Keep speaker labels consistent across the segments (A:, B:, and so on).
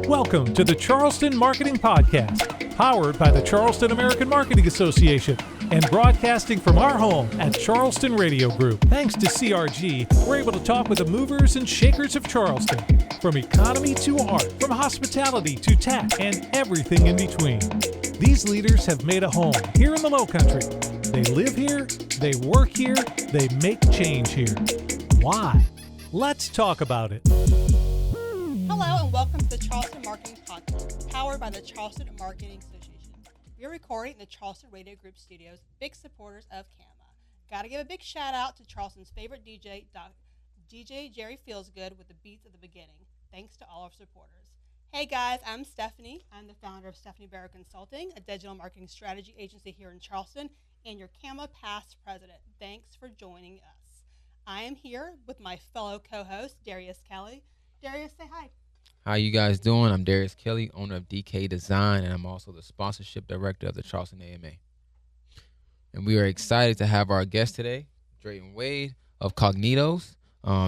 A: Welcome to the Charleston Marketing Podcast, powered by the Charleston American Marketing Association and broadcasting from our home at Charleston Radio Group. Thanks to CRG, we're able to talk with the movers and shakers of Charleston, from economy to art, from hospitality to tech, and everything in between. These leaders have made a home here in the Lowcountry. They live here, they work here, they make change here. Why? Let's talk about it.
B: Hello and welcome to the Charleston Marketing Podcast, powered by the Charleston Marketing Association. We're recording in the Charleston Radio Group studios, big supporters of CAMA. Got to give a big shout out to Charleston's favorite DJ, DJ Jerry Feelsgood with the beats at the beginning. Thanks to all our supporters. Hey guys, I'm Stephanie. I'm the founder of Stephanie Barrow Consulting, a digital marketing strategy agency here in Charleston, and your CAMA past president. Thanks for joining us. I am here with my fellow co-host, Darius Kelly. Darius, say hi.
C: How you guys doing? I'm Darius Kelly, owner of DK Design, and I'm also the sponsorship director of the Charleston AMA. And we are excited to have our guest today, Drayton Wade of Cognitos.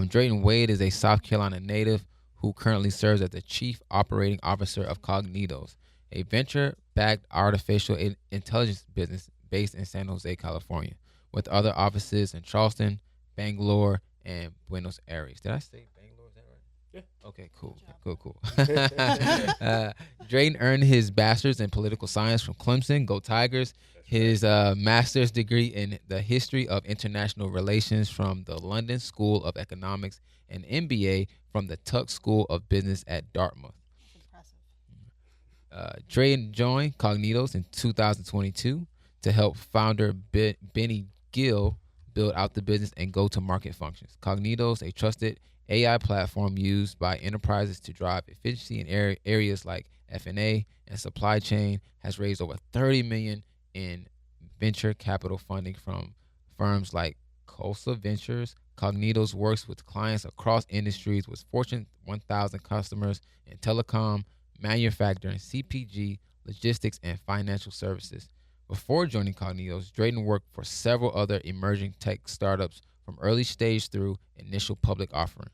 C: Drayton Wade is a South Carolina native who currently serves as the Chief Operating Officer of Cognitos, a venture-backed artificial intelligence business based in San Jose, California, with other offices in Charleston, Bangalore, and Buenos Aires. Did I say Bangalore? Is that right? Yeah. Okay, cool. Drayton earned his bachelor's in political science from Clemson, go Tigers, his master's degree in the history of international relations from the London School of Economics, and MBA from the Tuck School of Business at Dartmouth. Drayton joined Cognitos in 2022 to help founder Benny Gill build out the business and go-to-market functions. Cognitos, a trusted AI platform used by enterprises to drive efficiency in areas like F&A and supply chain, has raised over $30 million in venture capital funding from firms like Costa Ventures. Cognitos works with clients across industries with Fortune 1000 customers in telecom, manufacturing, CPG, logistics, and financial services. Before joining Cognitos, Drayton worked for several other emerging tech startups from early stage through initial public offering.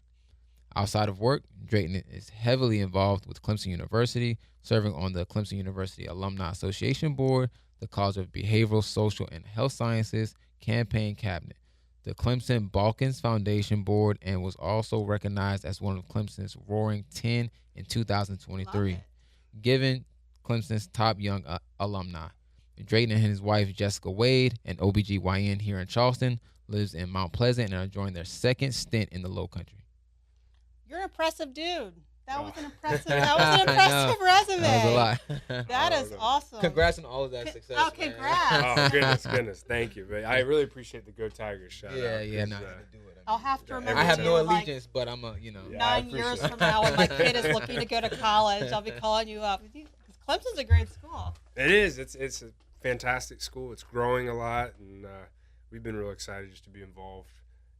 C: Outside of work, Drayton is heavily involved with Clemson University, serving on the Clemson University Alumni Association Board, the College of Behavioral, Social, and Health Sciences Campaign Cabinet, the Clemson Balkans Foundation Board, and was also recognized as one of Clemson's Roaring 10 in 2023, given Clemson's top young alumni. Drayton and his wife, Jessica Wade, an OBGYN here in Charleston, lives in Mount Pleasant and are enjoying their second stint in the Lowcountry.
B: You're an impressive dude. That was an impressive resume.
C: That was a lot.
B: That is awesome.
C: Congrats on all of that success.
B: Oh, congrats.
D: Oh, goodness. Thank you. But I really appreciate the Go Tigers shout out.
C: Yeah, no,
B: I'll have to remember.
C: I have no
B: like,
C: allegiance, but I'm
B: 9 years from now, when my kid is looking to go to college, I'll be calling you up. Clemson's a great school.
D: It is. It's a fantastic school. It's growing a lot, and we've been real excited just to be involved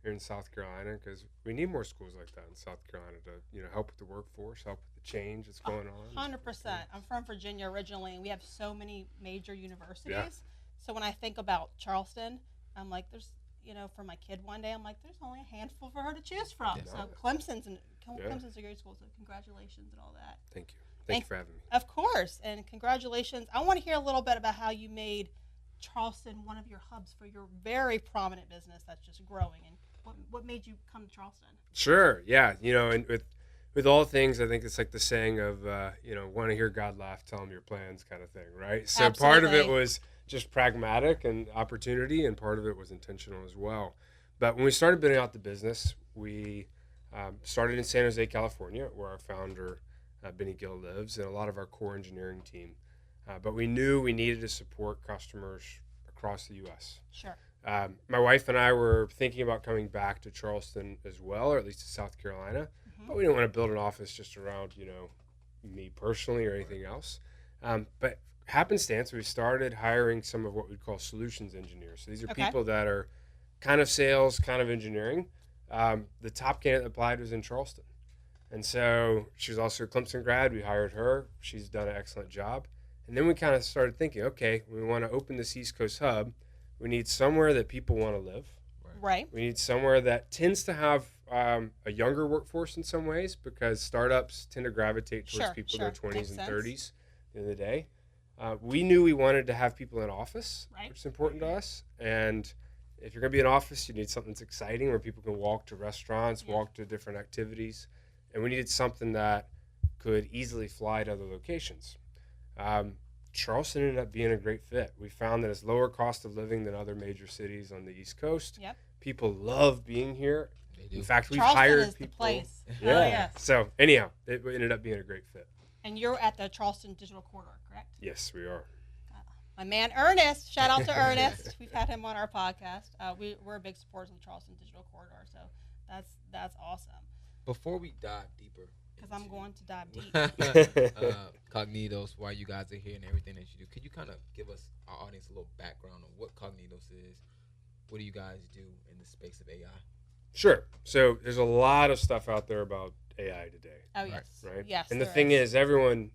D: here in South Carolina, because we need more schools like that in South Carolina to help with the workforce, help with the change that's going on.
B: 100%. I'm from Virginia originally, and we have so many major universities.
D: Yeah.
B: So when I think about Charleston, I'm like, there's, for my kid one day, I'm like, there's only a handful for her to choose from.
C: Yeah.
B: So Clemson's a great school. So congratulations and all that.
D: Thank you. Thank you for having me.
B: Of course, and congratulations. I want to hear a little bit about how you made Charleston one of your hubs for your very prominent business that's just growing, and what made you come to Charleston?
D: Sure, yeah. And with all things, I think it's like the saying of, want to hear God laugh, tell him your plans kind of thing, right? So
B: Absolutely.
D: Part of it was just pragmatic and opportunity, and part of it was intentional as well. But when we started building out the business, we started in San Jose, California, where our founder, Benny Gill, lives, and a lot of our core engineering team. But we knew we needed to support customers across the U.S.
B: Sure.
D: My wife and I were thinking about coming back to Charleston as well, or at least to South Carolina, but we didn't want to build an office just around, me personally or anything else. But happenstance, we started hiring some of what we'd call solutions engineers. So these are people that are kind of sales, kind of engineering. The top candidate that applied was in Charleston. And so she was also a Clemson grad. We hired her. She's done an excellent job. And then we kind of started thinking, okay, we want to open this East Coast hub. We need somewhere that people want to live.
B: Right.
D: We need somewhere that tends to have a younger workforce in some ways because startups tend to gravitate towards
B: Sure,
D: people
B: sure.
D: in their 20s
B: Makes
D: and
B: sense.
D: 30s at the end of the day. We knew we wanted to have people in office,
B: Right.
D: which is important to us. And if you're going to be in office, you need something that's exciting where people can walk to restaurants,
B: Yeah.
D: walk to different activities. And we needed something that could easily fly to other locations. Charleston ended up being a great fit. We found that it's lower cost of living than other major cities on the East Coast.
B: Yep.
D: People love being here.
C: They do.
D: In fact, we've
B: Charleston
D: hired
B: is
D: people.
B: the place.
D: Yeah.
B: Oh, yes.
D: So anyhow, it ended up being a great fit.
B: And you're at the Charleston Digital Corridor, correct?
D: Yes, we are.
B: My man Ernest, shout out to Ernest. We've had him on our podcast. We're big supporters of the Charleston Digital Corridor, so that's awesome.
C: Before we dive deeper,
B: Because I'm going to dive deep.
C: Cognitos, why you guys are here and everything that you do. Could you kind of give us, our audience, a little background on what Cognitos is? What do you guys do in the space of AI?
D: Sure. So there's a lot of stuff out there about AI today,
B: Oh yes,
D: right?
B: yes.
D: And the
B: there
D: thing is, everyone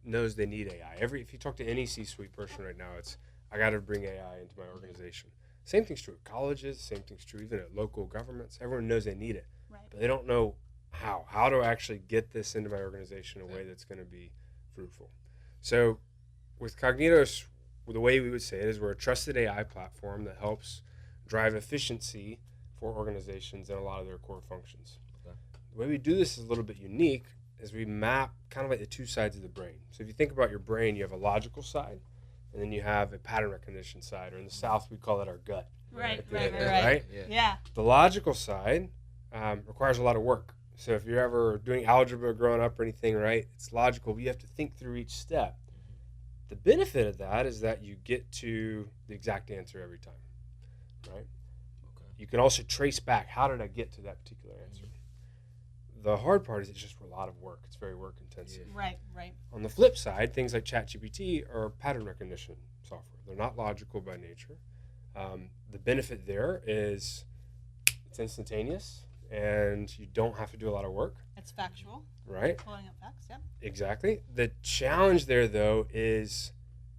D: knows they need AI. If you talk to any C-suite person right now, it's I got to bring AI into my organization. Same thing's true at colleges. Same thing's true even at local governments. Everyone knows they need it,
B: right.
D: but they don't know how. How to actually get this into my organization in a way that's going to be fruitful. So with Cognitos, the way we would say it is we're a trusted AI platform that helps drive efficiency for organizations in a lot of their core functions.
C: Okay.
D: The way we do this is a little bit unique is we map kind of like the two sides of the brain. So if you think about your brain, you have a logical side, and then you have a pattern recognition side, or in the South, we call it our gut.
B: Right.
D: Right?
B: Yeah.
D: The logical side requires a lot of work. So if you're ever doing algebra growing up or anything, right, it's logical, but you have to think through each step. The benefit of that is that you get to the exact answer every time, right?
C: Okay.
D: You can also trace back, how did I get to that particular answer? The hard part is it's just a lot of work. It's very work intensive.
B: Right.
D: On the flip side, things like ChatGPT are pattern recognition software. They're not logical by nature. The benefit there is it's instantaneous and you don't have to do a lot of work,
B: It's factual.
D: right?
B: Pulling up facts. Yep.
D: Exactly. The challenge there, though, is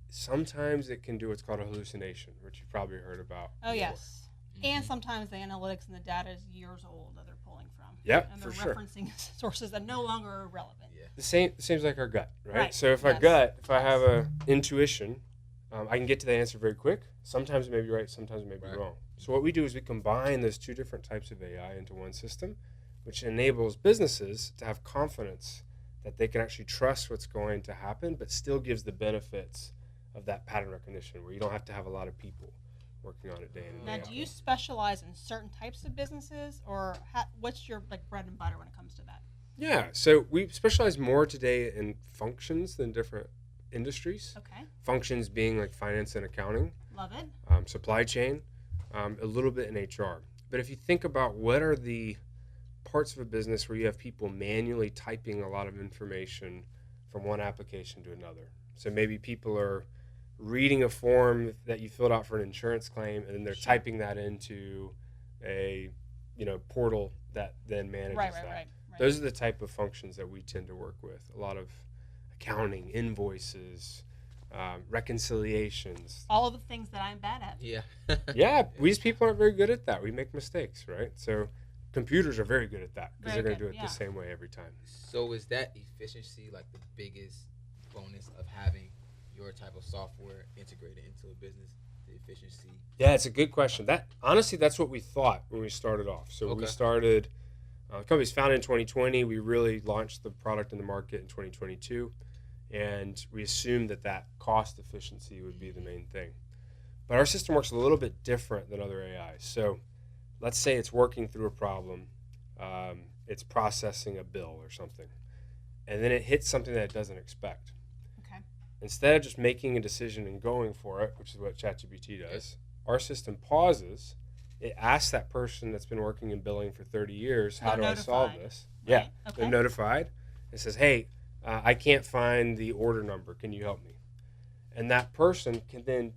D: sometimes it can do what's called a hallucination, which you've probably heard about.
B: Oh
D: before.
B: yes. And sometimes the analytics and the data is years old that they're pulling from.
D: Yep,
B: And
D: for
B: they're
D: sure.
B: referencing sources that no longer are relevant.
C: Yeah.
D: The same like our gut, right?
B: Right,
D: So if our
B: yes.
D: gut, if I have a intuition, I can get to the answer very quick. Sometimes it may be right, sometimes it may be
C: Right.
D: wrong. So what we do is we combine those two different types of AI into one system, which enables businesses to have confidence that they can actually trust what's going to happen, but still gives the benefits of that pattern recognition where you don't have to have a lot of people working on it day in and
B: Now,
D: day out.
B: do you specialize in certain types of businesses, or what's your bread and butter when it comes to that?
D: Yeah, so we specialize more today in functions than different industries.
B: Okay,
D: Functions being like finance and accounting,
B: love it.
D: supply chain, a little bit in HR. But if you think about what are the parts of a business where you have people manually typing a lot of information from one application to another. So maybe people are reading a form that you filled out for an insurance claim, and then they're typing that into a portal that then manages
B: Right.
D: that. Those are the type of functions that we tend to work with. A lot of accounting, invoices, reconciliations.
B: All of the things that I'm bad at.
C: Yeah.
D: Yeah, we as people aren't very good at that. We make mistakes, right? So computers are very good at that because
B: Very
D: they're going to
B: good,
D: do it
B: yeah.
D: the same way every time.
C: So is that efficiency like the biggest bonus of having your type of software integrated into a business? The efficiency.
D: Yeah, it's a good question. Honestly, that's what we thought when we started off. So we
C: Okay.
D: started, the company's founded in 2020. We really launched the product in the market in 2022. And we assumed that cost efficiency would be the main thing. But our system works a little bit different than other AIs. So let's say it's working through a problem. It's processing a bill or something. And then it hits something that it doesn't expect.
B: Okay.
D: Instead of just making a decision and going for it, which is what ChatGPT does, our system pauses. It asks that person that's been working in billing for 30 years, how
B: They're
D: do I solve
B: notified.
D: this?
B: Right.
D: Yeah,
B: Okay.
D: they're notified. It says, hey, I can't find the order number. Can you help me? And that person can then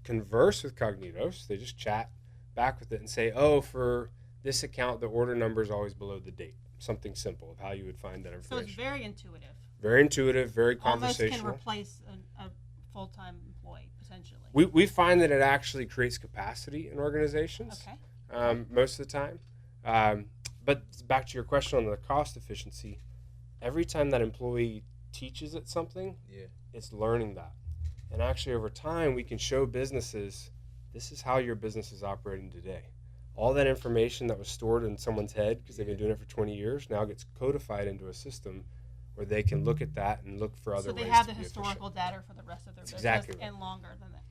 D: converse with Cognitos. They just chat back with it and say, oh, for this account, the order number is always below the date. Something simple of how you would find that
B: So
D: information.
B: it's very intuitive.
D: Very intuitive, very
B: Almost can
D: conversational.
B: replace a full-time employee potentially.
D: We find that it actually creates capacity in organizations
B: Okay.
D: most of the time. But back to your question on the cost efficiency, every time that employee teaches it something, it's learning that. And actually over time, we can show businesses, this is how your business is operating today. All that information that was stored in someone's head because they've been doing it for 20 years now gets codified into a system where they can look at that and look for other ways to be efficient.
B: So they have the historical data for the rest of their business
D: exactly right.
B: and longer than that.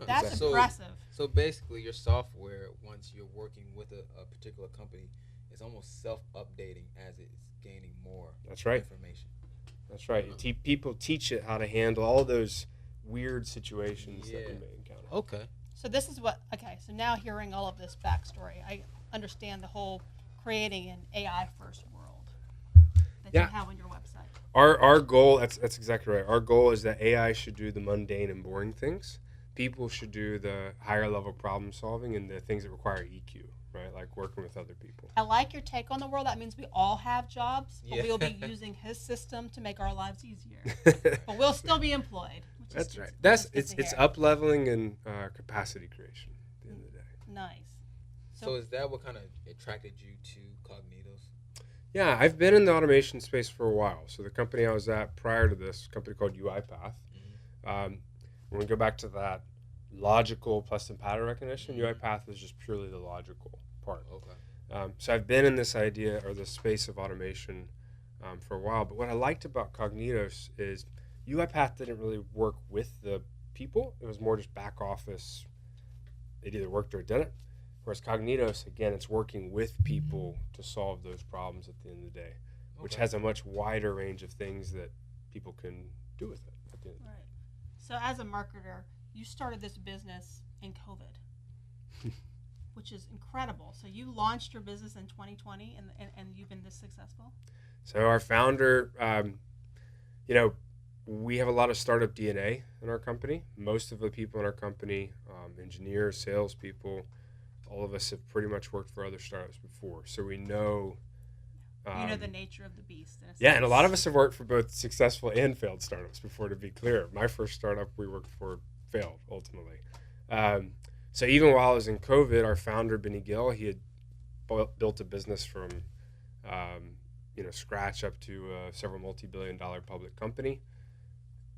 B: That's
C: So-
B: impressive.
C: So basically, your software, once you're working with a particular company, is almost self-updating as it's gaining more
D: That's right.
C: information.
D: That's right. People teach it how to handle all those weird situations that we may encounter.
C: Okay.
B: So this is so now hearing all of this backstory, I understand the whole creating an AI first world that you have on your website.
D: Our goal, that's exactly right. Our goal is that AI should do the mundane and boring things. People should do the higher level problem solving and the things that require EQ, right? Like working with other people.
B: I like your take on the world. That means we all have jobs, but we'll be using his system to make our lives easier. But we'll still be employed.
D: That's right. It's up leveling and capacity creation at the end of the day.
B: Nice.
C: So is that what kind of attracted you to Cognitos?
D: Yeah, I've been in the automation space for a while. So the company I was at prior to this, a company called UiPath, when we go back to that logical plus some pattern recognition, UiPath was just purely the logical part.
C: Okay.
D: So I've been in this idea or this space of automation for a while. But what I liked about Cognitos is UiPath didn't really work with the people. It was more just back office. It either worked or it didn't. Whereas Cognitos, again, it's working with people to solve those problems at the end of the day, which has a much wider range of things that people can do with it at the end of the day.
B: Right. So as a marketer, you started this business in COVID, which is incredible. So you launched your business in 2020 and you've been this successful?
D: So our founder, we have a lot of startup DNA in our company. Most of the people in our company, engineers, salespeople, all of us have pretty much worked for other startups before. So we know...
B: you know the nature of the beast.
D: And a lot of us have worked for both successful and failed startups before, to be clear. My first startup we worked for failed, ultimately. So even while I was in COVID, our founder, Benny Gill, he had built a business from scratch up to a several multi-billion-dollar public company.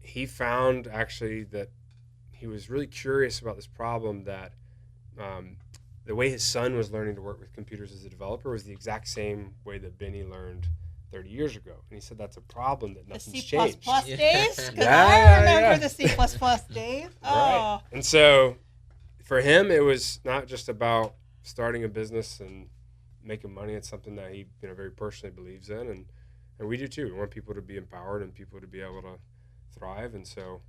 D: He found actually that he was really curious about this problem that the way his son was learning to work with computers as a developer was the exact same way that Benny learned 30 years ago. And he said that's a problem that nothing's changed.
B: The C++ days? Because I remember the C++ days. Oh.
D: Right. And so for him, it was not just about starting a business and making money. It's something that he very personally believes in. And we do too. We want people to be empowered and people to be able to thrive. And so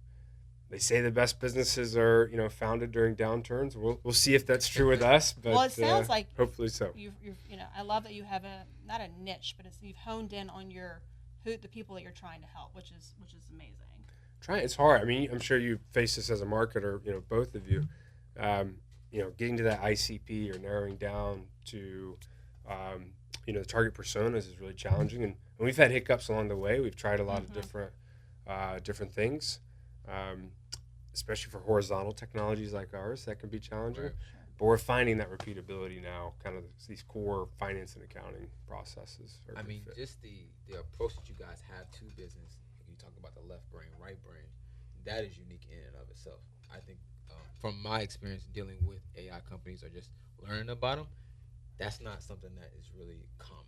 D: they say the best businesses are, founded during downturns. We'll see if that's true with us. But
B: well, it sounds like
D: hopefully so.
B: You've I love that you have not a niche, but you've honed in on the people that you're trying to help, which is amazing.
D: It's hard. I mean, I'm sure you face this as a marketer. Both of you. Getting to that ICP or narrowing down to, the target personas is really challenging, and we've had hiccups along the way. We've tried a lot of different things. Especially for horizontal technologies like ours, that can be challenging.
C: Right.
D: But we're finding that repeatability now, kind of these core finance and accounting processes.
C: Just the approach that you guys have to business, you talk about the left brain, right brain, that is unique in and of itself. I think from my experience dealing with AI companies or just learning about them, that's not something that is really common.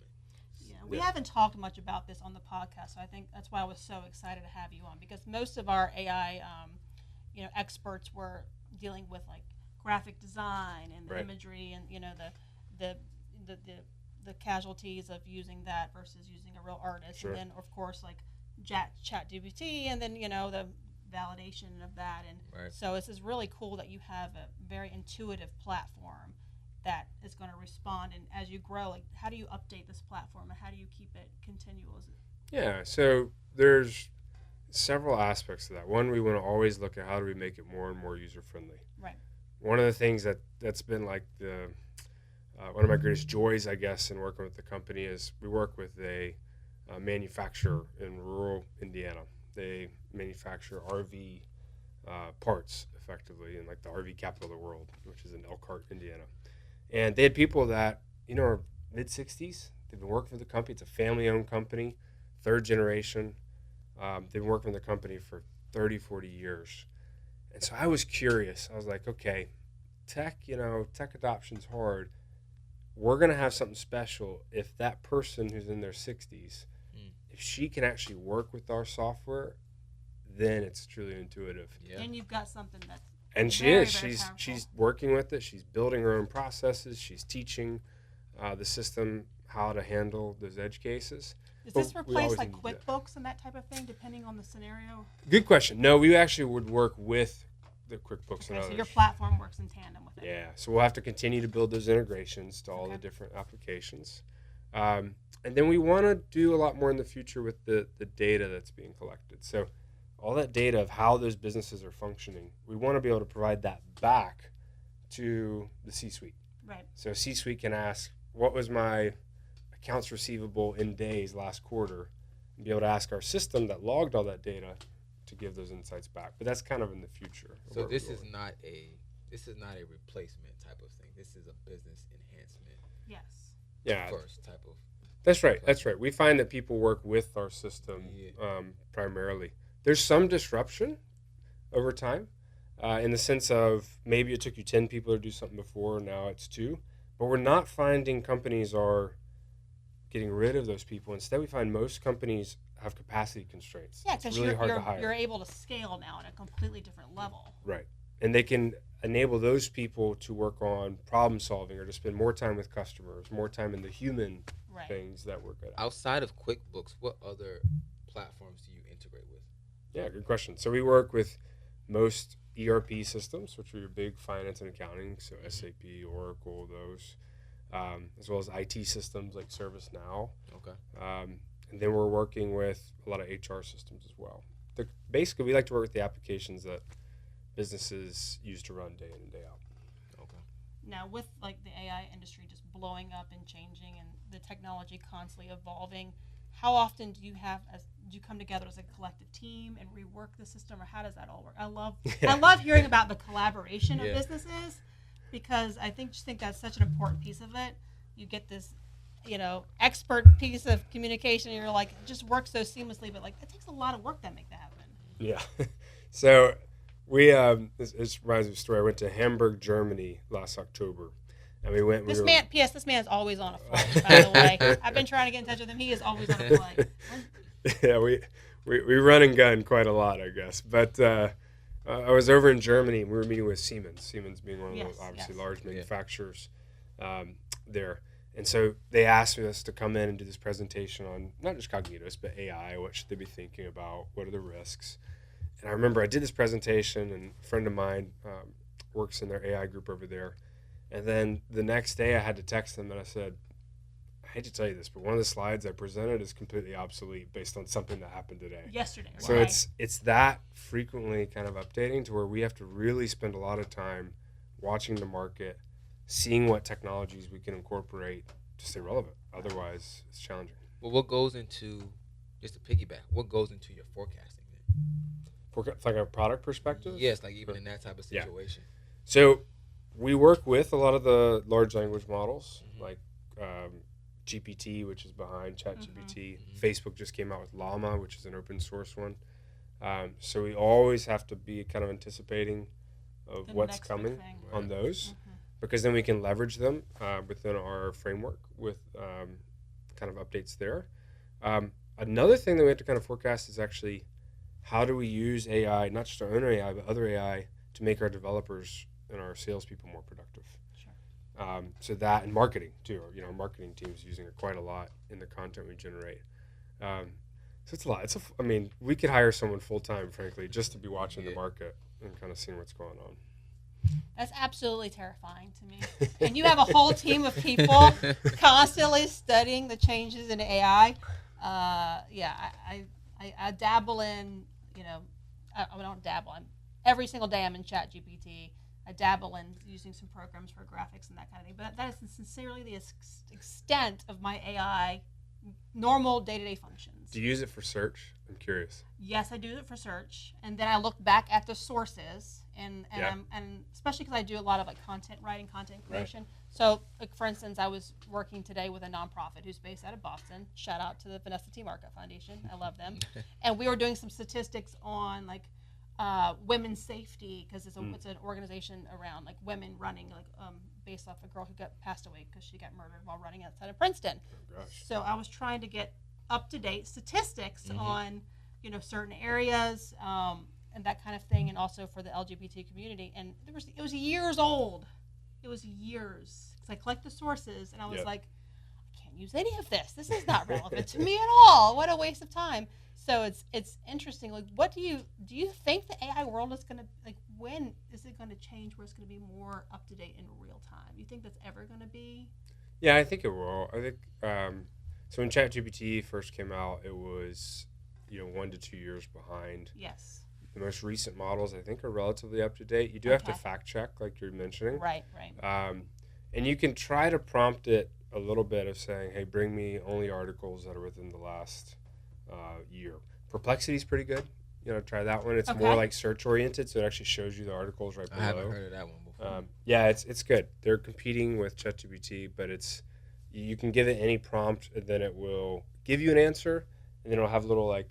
B: We haven't talked much about this on the podcast, so I think that's why I was so excited to have you on, because most of our AI, experts were dealing with like graphic design and the imagery and the casualties of using that versus using a real artist, and then of course like ChatGPT, and then the validation of that, and so this is really cool that you have a very intuitive platform that is going to respond. And as you grow, like, how do you update this platform and how do you keep it continual?
D: Yeah, so there's several aspects to that. One, we want to always look at how do we make it more and more user friendly.
B: Right.
D: One of the things that's been like the one of my greatest joys, I guess, in working with the company is we work with a manufacturer in rural Indiana. They manufacture RV parts effectively in like the RV capital of the world, which is in Elkhart, Indiana. And they had people that, are mid-60s They've been working for the company. It's a family-owned company, third generation. They've been working with the company for 30, 40 years. And so I was curious. I was like, okay, tech adoption's hard. We're going to have something special if that person who's in their 60s, if she can actually work with our software, then it's truly intuitive.
B: Yeah. And you've got something that's
D: she
B: very,
D: is.
B: very
D: She's working with it. She's building her own processes. She's teaching the system how to handle those edge cases.
B: Does this replace like QuickBooks and that type of thing, depending on the scenario?
D: Good question. No, we actually would work with the QuickBooks and others.
B: So your platform works in tandem with it.
D: Yeah. So we'll have to continue to build those integrations to all the different applications. And then we want to do a lot more in the future with the data that's being collected. So all that data of how those businesses are functioning, we want to be able to provide that back to the C-suite.
B: Right.
D: So C-suite can ask, what was my accounts receivable in days last quarter, and be able to ask our system that logged all that data to give those insights back. But that's kind of in the future.
C: So this is not a replacement type of thing. This is a business enhancement.
B: Yes.
D: Yeah.
C: First type of.
D: That's right. That's right. We find that people work with our system primarily. There's some disruption over time in the sense of maybe it took you 10 people to do something before, now it's 2. But we're not finding companies are getting rid of those people. Instead, we find most companies have capacity constraints.
B: Yeah, because
D: really hard to hire.
B: You're able to scale now at a completely different level.
D: Right. And they can enable those people to work on problem solving or to spend more time with customers, more time in the human things that we're good at.
C: Outside of QuickBooks, what other platforms do you integrate with?
D: Yeah, good question. So we work with most ERP systems, which are your big finance and accounting, so SAP, Oracle, those, as well as IT systems like ServiceNow.
C: Okay.
D: And then we're working with a lot of HR systems as well. Basically, we like to work with the applications that businesses use to run day in and day out.
C: Okay.
B: Now, with like the AI industry just blowing up and changing and the technology constantly evolving, how often do you come together as a collective team and rework the system, or how does that all work? I love hearing about the collaboration of businesses, because I think that's such an important piece of it. You get this, expert piece of communication, and you're like, it just works so seamlessly, but like it takes a lot of work to make that happen.
D: Yeah. So we this reminds me of a story. I went to Hamburg, Germany last October. And we went.
B: This man is always on a flight, by the way. I've been trying to get in touch with him. He is always on a flight.
D: Yeah, we run and gun quite a lot, I guess. But I was over in Germany, and we were meeting with Siemens. Siemens being one of those obviously large manufacturers there. And so they asked us to come in and do this presentation on not just Cognitos, but AI. What should they be thinking about? What are the risks? And I remember I did this presentation, and a friend of mine works in their AI group over there. And then the next day I had to text them and I said, I hate to tell you this, but one of the slides I presented is completely obsolete based on something that happened today.
B: Yesterday.
D: So it's that frequently kind of updating to where we have to really spend a lot of time watching the market, seeing what technologies we can incorporate to stay relevant. Otherwise, it's challenging.
C: Well, what goes into, just to piggyback, what goes into your forecasting then?
D: Like a product perspective?
C: Yes, like even in that type of situation.
D: Yeah. So we work with a lot of the large language models, like GPT, which is behind ChatGPT. Facebook just came out with Llama, which is an open source one. So we always have to be kind of anticipating of what's coming on those, because then we can leverage them within our framework with kind of updates there. Another thing that we have to kind of forecast is actually how do we use AI, not just our own AI, but other AI, to make our developers and our salespeople more productive. Sure. So that, and marketing too. Our marketing team is using it quite a lot in the content we generate. So it's a lot. We could hire someone full time, frankly, just to be watching the market and kind of seeing what's going on.
B: That's absolutely terrifying to me. And you have a whole team of people constantly studying the changes in AI. I dabble in, I don't dabble. Every single day I'm in ChatGPT. I dabble in using some programs for graphics and that kind of thing. But that is sincerely the extent of my AI normal day-to-day functions.
D: Do you use it for search? I'm curious.
B: Yes, I do it for search, and then I look back at the sources, and especially because I do a lot of like content writing, content creation. Right. So, like for instance, I was working today with a nonprofit who's based out of Boston. Shout out to the Vanessa T. Market Foundation. I love them. And we were doing some statistics on like women's safety, because it's an organization around like women running, like based off a girl who passed away because she got murdered while running outside of Princeton. Oh, gosh. So I was trying to get up-to-date statistics on, certain areas and that kind of thing, and also for the LGBT community. And it was years old. It was years. Because I collect the sources, and I was like, I can't use any of this. This is not relevant to me at all. What a waste of time. So it's interesting. Like, what do you think the AI world is going to, like, when is it going to change where it's going to be more up-to-date in real time? You think that's ever going to be?
D: Yeah, I think it will. I think so when ChatGPT first came out, it was 1 to 2 years behind.
B: Yes.
D: The most recent models, I think, are relatively up to date. You do have to fact check, like you're mentioning.
B: Right.
D: And you can try to prompt it a little bit of saying, hey, bring me only articles that are within the last year. Perplexity's pretty good. Try that one. It's more like search oriented, so it actually shows you the articles right below.
C: I haven't heard of that one before.
D: Yeah, it's good. They're competing with ChatGPT, but you can give it any prompt, and then it will give you an answer, and then it'll have little like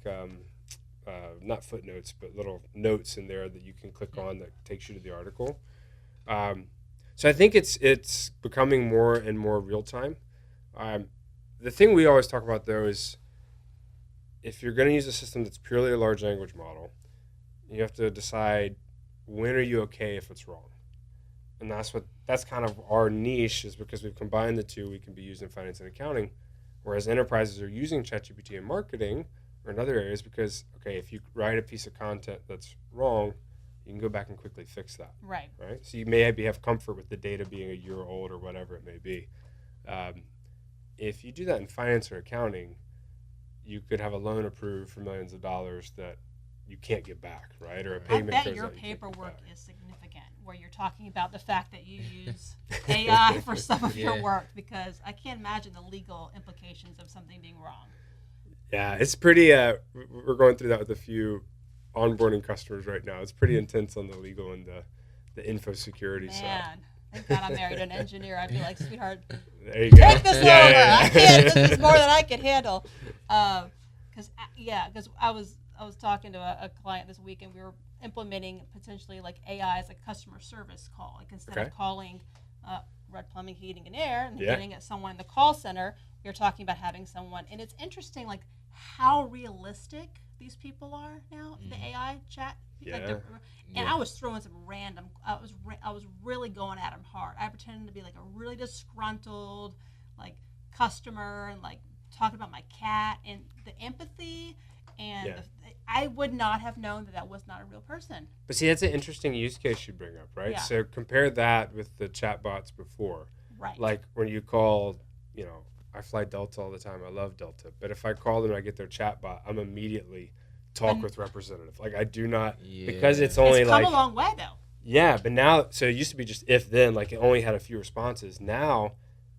D: not footnotes, but little notes in there that you can click on that takes you to the article. So I think it's becoming more and more real time. The thing we always talk about though is, if you're going to use a system that's purely a large language model, you have to decide, when are you okay if it's wrong? And that's kind of our niche, is because we've combined the two. We can be used in finance and accounting, whereas enterprises are using ChatGPT in marketing or in other areas because, okay, if you write a piece of content that's wrong, you can go back and quickly fix that.
B: Right.
D: So you may have comfort with the data being a year old or whatever it may be. If you do that in finance or accounting, you could have a loan approved for millions of dollars that you can't get back, right? Or a payment.
B: I bet your paperwork is significant, where you're talking about the fact that you use AI for some of your work, because I can't imagine the legal implications of something being wrong.
D: Yeah, it's pretty, we're going through that with a few onboarding customers right now. It's pretty intense on the legal and the info security side.
B: Man, thank God I'm married to an engineer. I'd be like, sweetheart,
D: there you go.
B: Take this over. I can't. This is more than I can handle. Because I was talking to a client this week, and we were implementing potentially like AI as a customer service call. Like instead of calling Red Plumbing, Heating, and Air and getting at someone in the call center, we were talking about having someone. And it's interesting, like how realistic these people are now. The AI chat. And I was throwing some random. I was really going at them hard. I pretended to be like a really disgruntled like customer, and like talking about my cat, and the empathy, and I would not have known that was not a real person.
D: But see, that's an interesting use case you bring up, right? Yeah. So compare that with the chatbots before.
B: Right.
D: Like when you call, I fly Delta all the time. I love Delta. But if I call them and I get their chatbot, I'm immediately talk with representative. Like I do not, because it's only
B: come a long way though.
D: Yeah, but now, so it used to be just if then, like it only had a few responses. Now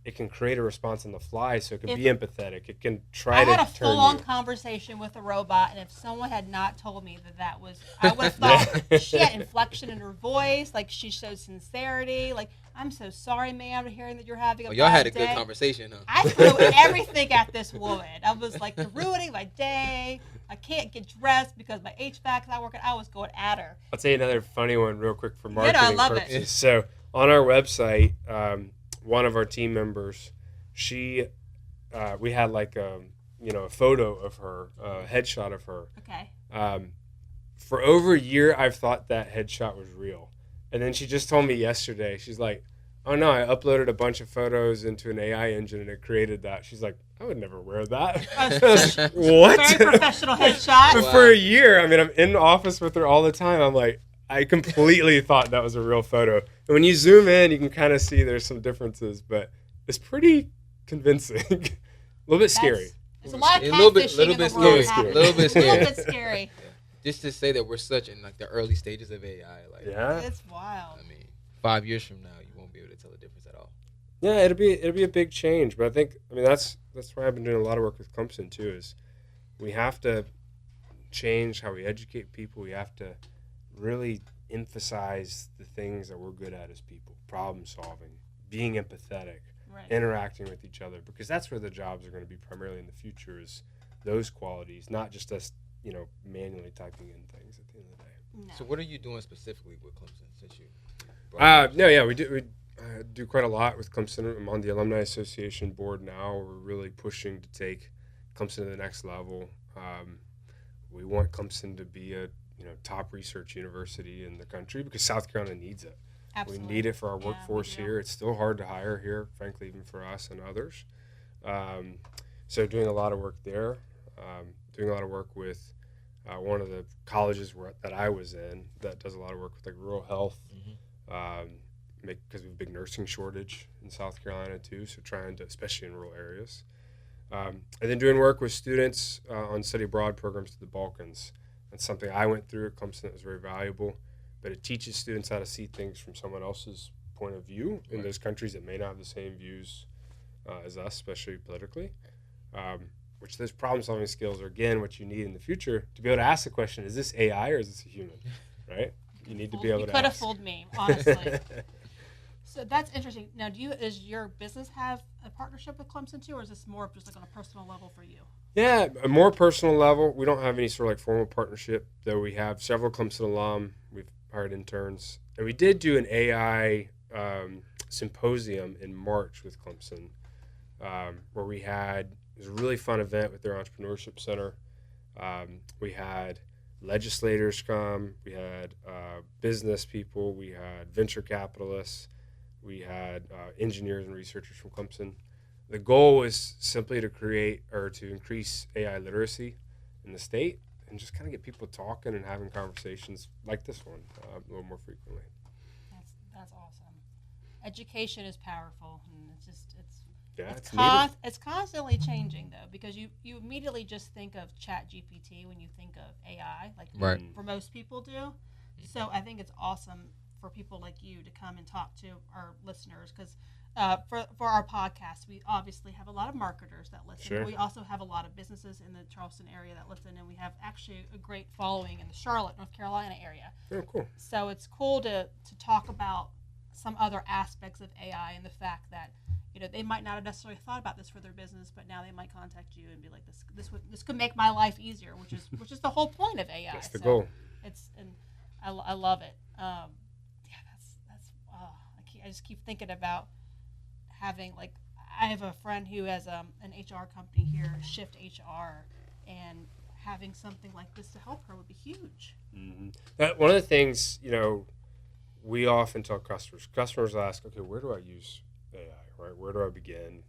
D: it can create a response on the fly, so it can be empathetic. It can try to turn you. I had a
B: full-on conversation with a robot, and if someone had not told me that was, I would have thought she had inflection in her voice, like she showed sincerity, like, I'm so sorry, ma'am, to hearing that you're having a bad day.
C: Y'all had a good conversation, huh?
B: I threw everything at this woman. I was like, you're ruining my day. I can't get dressed because my HVAC's not working. I was going at her.
D: I'll tell you another funny one real quick for marketing
B: I love
D: purposes.
B: it.
D: So on our website, one of our team members, we had like a photo of her, a headshot of her.
B: Okay.
D: For over a year, I've thought that headshot was real. And then she just told me yesterday, she's like, oh no, I uploaded a bunch of photos into an AI engine and it created that. She's like, I would never wear that. What?
B: Very professional headshot.
D: But for a year, I mean, I'm in the office with her all the time. I'm like, I completely thought that was a real photo. And when you zoom in, you can kind of see there's some differences, but it's pretty convincing. A little bit scary.
B: There's a lot of
C: little bit scary.
B: A
C: little bit
B: scary.
C: Just to say that we're such in like the early stages of AI. Like,
D: yeah.
B: It's wild.
C: I mean, 5 years from now, you won't be able to tell the difference at all.
D: Yeah, it'll be a big change, but I mean that's why I've been doing a lot of work with Clemson too. Is we have to change how we educate people. We have to really emphasize the things that we're good at as people: problem solving, being empathetic,
B: Right.
D: interacting with each other, because that's where the jobs are going to be primarily in the future. Is those qualities, not just us, manually typing in things at the end of the day.
B: No.
C: So what are you doing specifically with Clemson since you?
D: No, yeah, we do. We do quite a lot with Clemson. I'm on the Alumni Association board now. We're really pushing to take Clemson to the next level. We want Clemson to be a top research university in the country because South Carolina needs it.
B: Absolutely.
D: We need it for our
B: Yeah,
D: workforce
B: we do.
D: here. It's still hard to hire here, frankly, even for us and others. So doing a lot of work there. Doing a lot of work with one of the colleges that I was in that does a lot of work with like rural health. Because we have a big nursing shortage in South Carolina too, so trying to, especially in rural areas. And then doing work with students on study abroad programs to the Balkans. That's something I went through at Clemson that was very valuable, but it teaches students how to see things from someone else's point of view in those countries that may not have the same views as us, especially politically. Which those problem-solving skills are, again, what you need in the future to be able to ask the question, is this AI or is this a human, right? You need to be able to
B: You could have
D: ask.
B: fooled me, honestly. So that's interesting. Now, does your business have a partnership with Clemson too, or is this more of just like on a personal level for you?
D: Yeah, a more personal level. We don't have any sort of like formal partnership, though we have several Clemson alum. We've hired interns. And we did do an AI symposium in March with Clemson where it was a really fun event with their entrepreneurship center. We had legislators come, we had business people, we had venture capitalists, we had engineers and researchers from Clemson. The goal was simply to increase AI literacy in the state and just kind of get people talking and having conversations like this one a little more frequently.
B: That's awesome. Education is powerful, and
D: It's needed.
B: it's constantly changing though, because you immediately just think of Chat GPT when you think of AI, like
C: Right.
B: for most people do. So I think it's awesome for people like you to come and talk to our listeners, because for our podcast, we obviously have a lot of marketers that listen.
D: Sure.
B: We also have a lot of businesses in the Charleston area that listen, and we have actually a great following in the Charlotte, North Carolina area.
D: Oh, cool.
B: So it's cool to talk about some other aspects of AI and the fact that they might not have necessarily thought about this for their business, but now they might contact you and be like, this could make my life easier, which is the whole point of AI.
D: That's the goal.
B: I love it. I just keep thinking about having I have a friend who has an HR company here, Shift HR, and having something like this to help her would be huge.
D: Mm-hmm. One of the things we often tell customers ask, okay, where do I use AI, right? Where do I begin?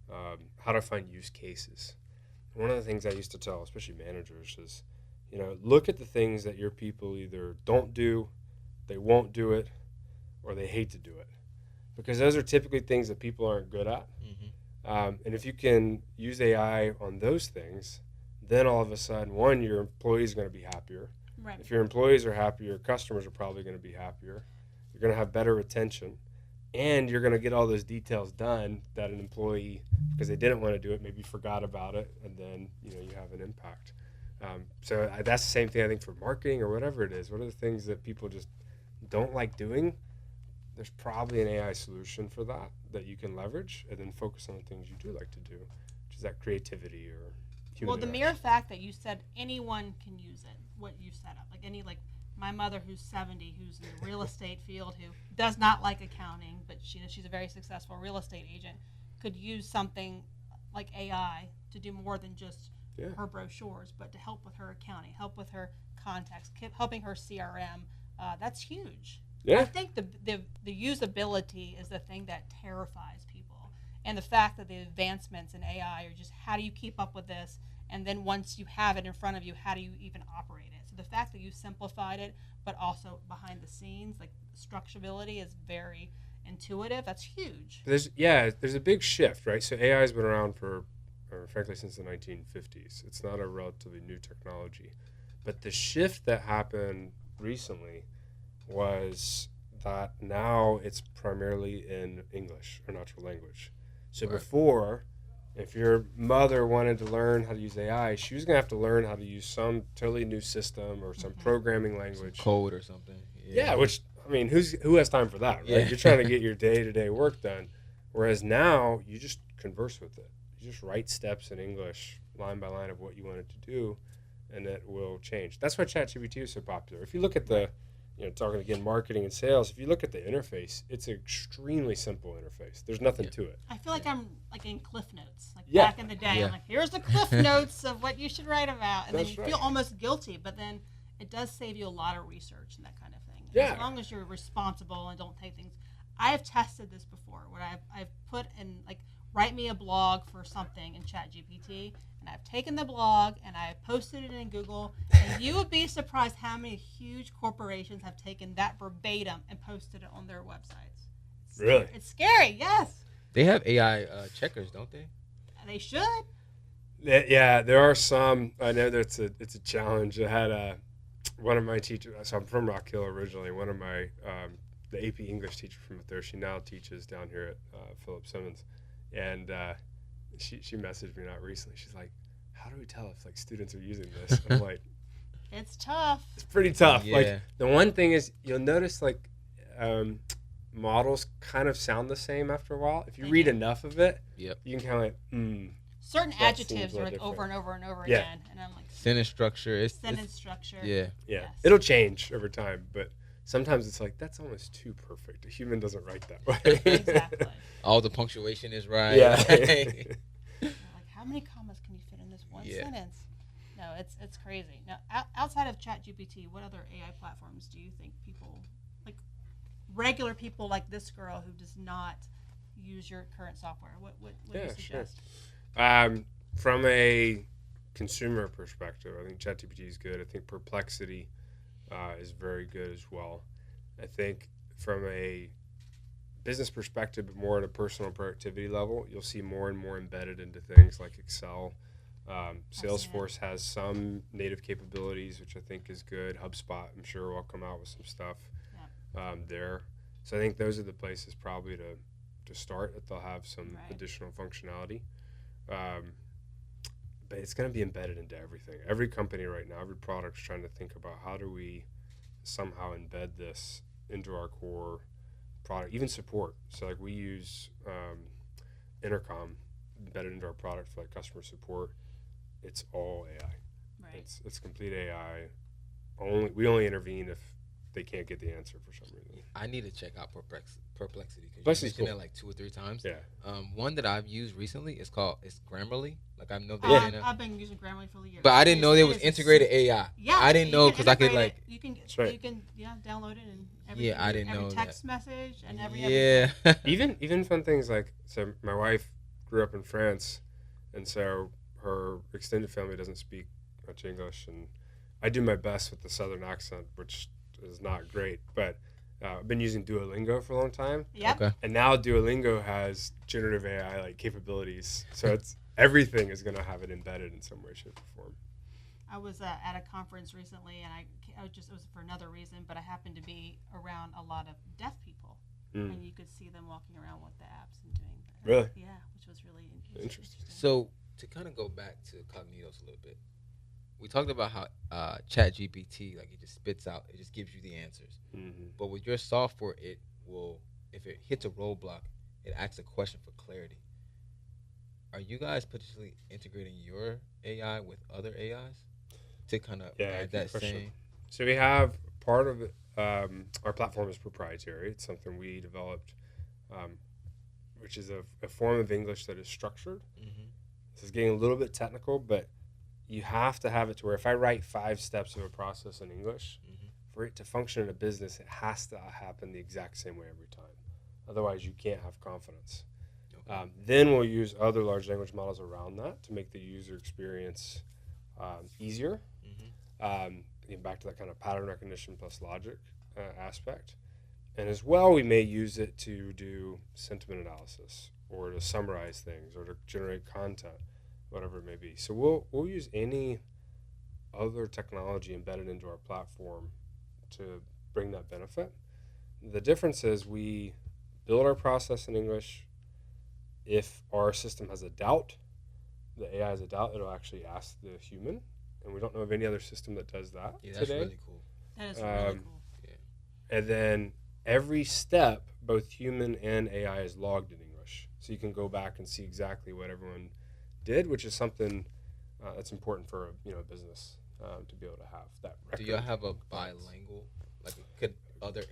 D: How do I find use cases? One of the things I used to tell, especially managers, is, look at the things that your people either don't do, they won't do it, or they hate to do it. Because those are typically things that people aren't good at.
C: Mm-hmm.
D: And if you can use AI on those things, then all of a sudden, one, your employees are going to be happier.
B: Right.
D: If your employees are happier, your customers are probably going to be happier. You're going to have better retention. And you're going to get all those details done that an employee, because they didn't want to do it, maybe forgot about it, and then you have an impact. So that's the same thing I think for marketing or whatever it is. What are the things that people just don't like doing? There's probably an AI solution for that you can leverage, and then focus on the things you do like to do, which is that creativity or human
B: Well, the mere
D: interaction.
B: fact that you said anyone can use it, what you set up, my mother who's 70, who's in the real estate field, who does not like accounting, but she's a very successful real estate agent, could use something like AI to do more than just her brochures, but to help with her accounting, help with her contacts, helping her CRM. That's huge.
D: Yeah.
B: I think the usability is the thing that terrifies people, and the fact that the advancements in AI are just, how do you keep up with this? And then once you have it in front of you, how do you even operate it? So the fact that you simplified it, but also behind the scenes, like structurability is very intuitive. That's huge.
D: There's a big shift, right? So AI has been around frankly, since the 1950s. It's not a relatively new technology. But the shift that happened recently was that now it's primarily in English or natural language. So
C: Right.
D: before, if your mother wanted to learn how to use AI, she was going to have to learn how to use some totally new system or some programming language.
C: Code or something.
D: Yeah, which, I mean, who has time for that, right?
C: Yeah.
D: You're trying to get your day-to-day work done. Whereas now, you just converse with it. You just write steps in English, line by line of what you want it to do, and it will change. That's why ChatGPT is so popular. If you look at the, talking again, marketing and sales, if you look at the interface, it's an extremely simple interface. There's nothing to it.
B: I feel like I'm like in Cliff Notes, like
D: Yeah.
B: back in the day.
C: Yeah.
B: I'm like, here's the Cliff Notes of what you should write about, and
D: That's
B: then you
D: right.
B: feel almost guilty, but then it does save you a lot of research and that kind of thing.
D: Yeah.
B: As long as you're responsible and don't take things. I have tested this before, where I've put in like write me a blog for something in ChatGPT, and I've taken the blog and I posted it in Google, and you would be surprised how many huge corporations have taken that verbatim and posted it on their websites.
D: Really?
B: It's scary, yes.
C: They have AI checkers, don't they?
B: They should.
D: Yeah, there are some. I know that it's a challenge. I had one of my teachers. So I'm from Rock Hill originally. One of my the AP English teacher from up there. She now teaches down here at Philip Simmons, and she messaged me not recently. She's like, "How do we tell if like students are using this?" I'm like,
B: It's tough.
D: "It's pretty tough."
C: Yeah.
D: Like the one thing is you'll notice like models kind of sound the same after a while. If you
B: They
D: read
B: do.
D: enough of it,
C: Yep.
D: you can kind of like,
B: Certain
D: That
B: adjectives
D: seems a
B: are
D: lot
B: like over
D: different.
B: and over and over
D: Yeah.
B: again, and I'm like,
C: Sentence structure. It's
B: sentence structure.
C: yeah.
D: Yeah,
B: Yes.
D: it'll change over time, but sometimes it's like that's almost too perfect. A human doesn't write that way.
B: Exactly.
C: All the punctuation is right.
D: Yeah.
B: You're like, how many commas can you fit in this one
C: Yeah.
B: sentence? No, it's crazy. Now, outside of ChatGPT, what other AI platforms do you think people, like regular people like this girl who does not use your current software, what do
D: Yeah,
B: you
D: sure.
B: suggest?
D: From a consumer perspective, I think ChatGPT is good. I think Perplexity is very good as well. I think from a business perspective, but more at a personal productivity level, you'll see more and more embedded into things like Excel. Salesforce has some native capabilities, which I think is good. HubSpot, I'm sure, will come out with some stuff there. So I think those are the places probably to start. That they'll have some
B: Right.
D: additional functionality. But it's going to be embedded into everything. Every company right now, every product's trying to think about how do we somehow embed this into our core product, even support. So like we use Intercom embedded into our product for like customer support. It's all AI.
B: Right.
D: It's complete AI. We only intervene if they can't get the answer for some reason.
C: I need to check out Perplexity because you
D: Perplexity's
C: mentioned
D: cool.
C: it like 2 or 3 times.
D: Yeah.
C: One that I've used recently is Grammarly. Like I know
B: Yeah.
C: they
B: I've been using Grammarly for years.
C: but I didn't know
B: It
C: there was
B: is
C: integrated AI.
B: Yeah,
C: I didn't
B: you
C: know
B: can
C: because I could
B: integrate
C: like
B: it. You can
D: right.
B: you can download it and every
C: Yeah, I didn't
B: every
C: know
B: text message and every
C: yeah.
D: Even fun things like, so my wife grew up in France, and so her extended family doesn't speak much English, and I do my best with the southern accent, which is not great, but I've been using Duolingo for a long time,
B: Yep.
C: Okay.
D: and now Duolingo has generative AI like capabilities, so it's everything is going to have it embedded in some way, shape, or form.
B: I was at a conference recently, and it was for another reason, but I happened to be around a lot of deaf people, and you could see them walking around with the apps and doing that.
D: Really?
B: Yeah, which was really
D: Interesting.
C: So to kind of go back to Cognitos a little bit, we talked about how ChatGPT, like it just spits out, it just gives you the answers.
D: Mm-hmm.
C: But with your software, it will, if it hits a roadblock, it asks a question for clarity. Are you guys potentially integrating your AI with other AIs to kind of add
D: good
C: that
D: question.
C: same?
D: So we have part of it, our platform is proprietary. It's something we developed, which is a form of English that is structured.
C: Mm-hmm.
D: This is getting a little bit technical, but you have to have it to where if I write 5 steps of a process in English, for it to function in a business, it has to happen the exact same way every time. Otherwise, you can't have confidence.
C: Okay.
D: Then we'll use other large language models around that to make the user experience easier. Getting back to that kind of pattern recognition plus logic aspect. And as well, we may use it to do sentiment analysis or to summarize things or to generate content, whatever it may be. So we'll use any other technology embedded into our platform to bring that benefit. The difference is we build our process in English. If our system has a doubt, the AI has a doubt, it'll actually ask the human. And we don't know of any other system that does that
E: Yeah, that's
D: today.
E: really cool.
B: That is really cool.
D: And then every step, both human and AI, is logged in English. So you can go back and see exactly what everyone did, which is something that's important for a business to be able to have that record.
C: Do y'all have a
D: of compliance.
C: bilingual? Like, could other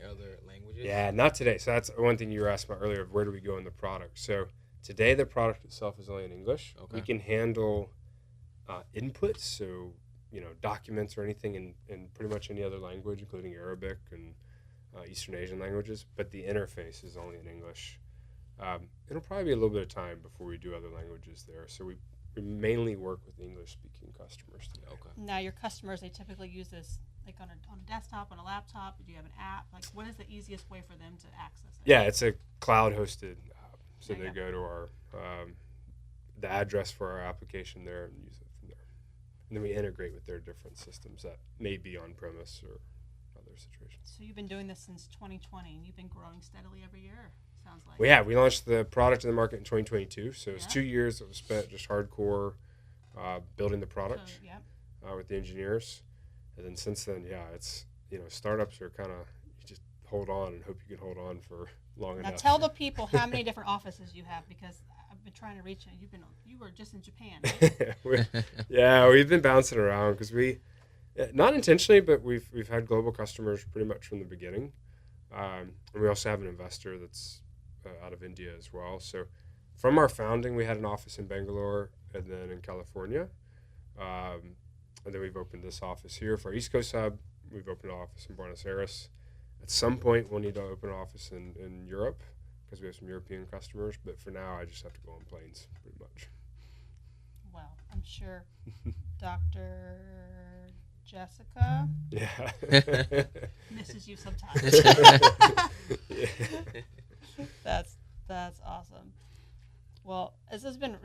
C: languages?
D: Yeah, not today. So that's one thing you were asking about earlier, of where do we go in the product. So today the product itself is only in English.
C: Okay.
D: We can handle inputs, so documents or anything in pretty much any other language, including Arabic and Eastern Asian languages, but the interface is only in English. It'll probably be a little bit of time before we do other languages there. So we mainly work with English-speaking customers today.
C: Okay.
B: Now, your customers, they typically use this like on a desktop, on a laptop. Do you have an app? Like, what is the easiest way for them to access it?
D: Yeah, it's a cloud-hosted app. So
B: There
D: they
B: you
D: go to our the address for our application there and use it from there. And then we integrate with their different systems that may be on-premise or other situations.
B: So you've been doing this since 2020, and you've been growing steadily every year, sounds like.
D: We launched the product in the market in 2022. So it's
B: Yeah.
D: 2 years that was spent just hardcore building the product.
B: So, yeah.
D: With the engineers, and then since then, it's startups are kind of, you just hold on and hope you can hold on for long
B: Now
D: enough.
B: tell the people how many different offices you have, because I've been trying to reach you. You were just in Japan, right?
D: We've been bouncing around because we, not intentionally, but we've had global customers pretty much from the beginning, and we also have an investor that's out of India as well. So from our founding, we had an office in Bangalore and then in California. And then we've opened this office here for our East Coast hub. We've opened an office in Buenos Aires. At some point, we'll need to open an office in Europe because we have some European customers. But for now, I just have to go on planes pretty much.
B: Well, I'm sure Dr. Jessica
D: Yeah.
B: misses you sometimes.
D: Yeah.
B: That's awesome. Well, this has been a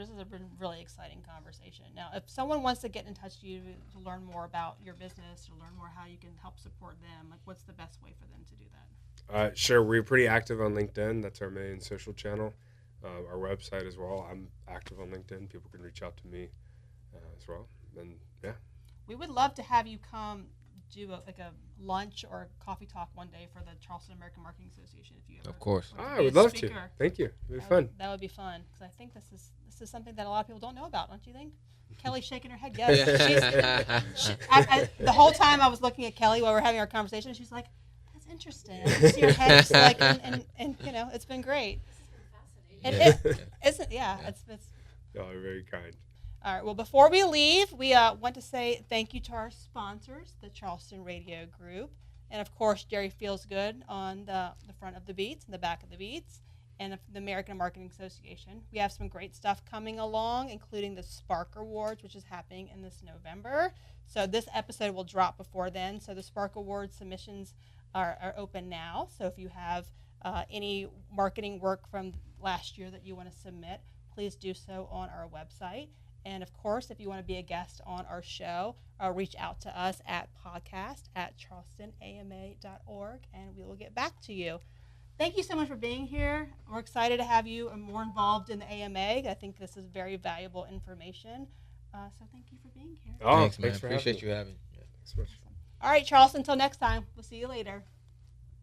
B: really exciting conversation. Now, if someone wants to get in touch with you to learn more about your business or learn more how you can help support them, like, what's the best way for them to do that?
D: Sure. We're pretty active on LinkedIn. That's our main social channel. Our website as well. I'm active on LinkedIn. People can reach out to me as well. And
B: We would love to have you come do a lunch or a coffee talk one day for the Charleston American Marketing Association, if you ever.
C: Of course.
B: want to
D: I
B: be
D: would
B: a
D: love to.
B: speaker.
D: Thank you. It'd be
B: That
D: fun.
B: that would be fun, because I think this is something that a lot of people don't know about, don't you think? Kelly's shaking her head yes. The whole time I was looking at Kelly while we were having our conversation, she's like, "That's interesting." I can see her head just like, and it's been great. It isn't. Yeah, it's.
D: Y'all are very kind.
B: All right. Well, before we leave, we want to say thank you to our sponsors, the Charleston Radio Group, and of course Jerry Feels Good on the front of the beats and the back of the beats, and the American Marketing Association. We have some great stuff coming along, including the Spark Awards, which is happening in this November. So this episode will drop before then. So the Spark Awards submissions are open now. So if you have any marketing work from last year that you want to submit, please do so on our website. And of course, if you want to be a guest on our show, reach out to us at podcast@charlestonama.org, and we will get back to you. Thank you so much for being here. We're excited to have you more involved in the AMA. I think this is very valuable information. So thank you for being here.
D: Oh,
C: Thanks, man.
D: for
C: Appreciate
D: having
C: you having me.
D: me. Thanks so much.
B: All right, Charles, until next time. We'll see you later.